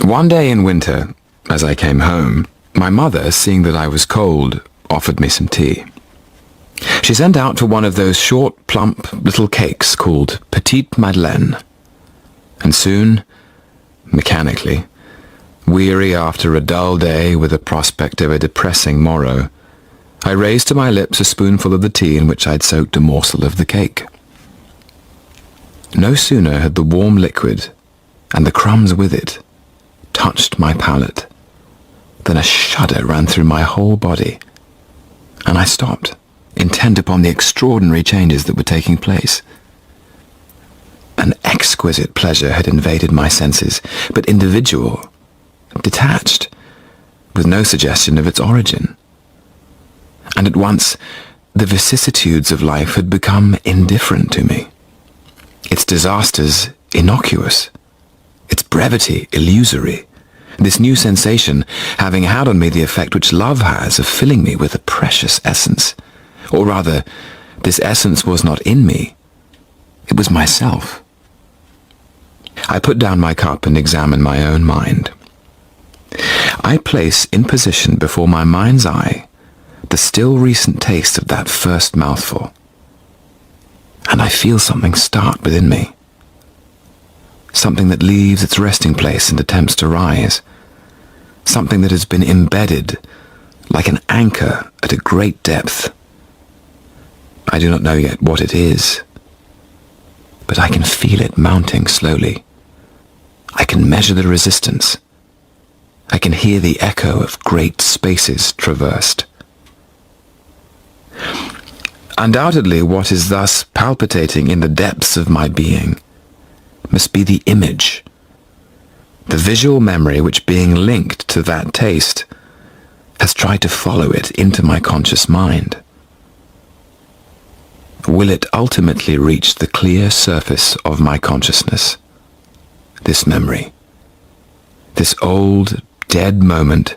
One day in winter, as I came home, my mother, seeing that I was cold, offered me some tea. She sent out for one of those short, plump little cakes called Petite Madeleine. And soon, mechanically, weary after a dull day with the prospect of a depressing morrow, I raised to my lips a spoonful of the tea in which I'd soaked a morsel of the cake. No sooner had the warm liquid, and the crumbs with it, touched my palate, than a shudder ran through my whole body, and I stopped, intent upon the extraordinary changes that were taking place. An exquisite pleasure had invaded my senses, but individual, detached, with no suggestion of its origin. And at once, the vicissitudes of life had become indifferent to me, its disasters innocuous, its brevity illusory, this new sensation having had on me the effect which love has of filling me with a precious essence. Or rather, this essence was not in me, it was myself. I put down my cup and examined my own mind. I place in position before my mind's eye the still recent taste of that first mouthful, and I feel something start within me, something that leaves its resting place and attempts to rise, something that has been embedded like an anchor at a great depth. I do not know yet what it is, but I can feel it mounting slowly. I can measure the resistance. I can hear the echo of great spaces traversed. Undoubtedly, what is thus palpitating in the depths of my being must be the image, the visual memory which, being linked to that taste, has tried to follow it into my conscious mind. Will it ultimately reach the clear surface of my consciousness? This memory, this old, dead moment,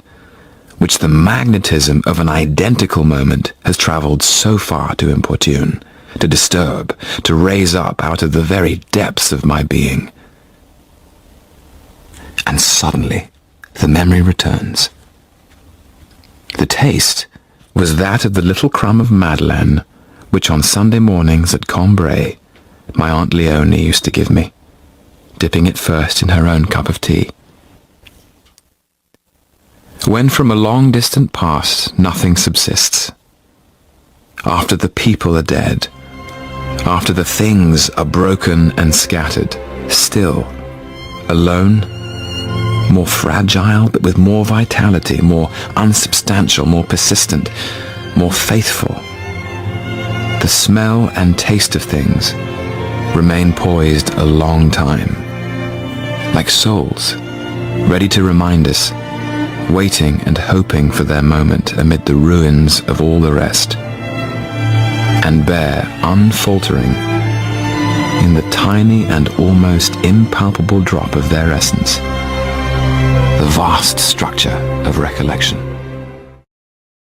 which the magnetism of an identical moment has travelled so far to importune, to disturb, to raise up out of the very depths of my being. And suddenly, the memory returns. The taste was that of the little crumb of Madeleine which on Sunday mornings at Combray my Aunt Leonie used to give me, dipping it first in her own cup of tea. When from a long distant past nothing subsists, after the people are dead, after the things are broken and scattered, still, alone, more fragile but with more vitality, more unsubstantial, more persistent, more faithful, the smell and taste of things remain poised a long time, like souls, ready to remind us, waiting and hoping for their moment amid the ruins of all the rest, and bear unfaltering, in the tiny and almost impalpable drop of their essence, the vast structure of recollection.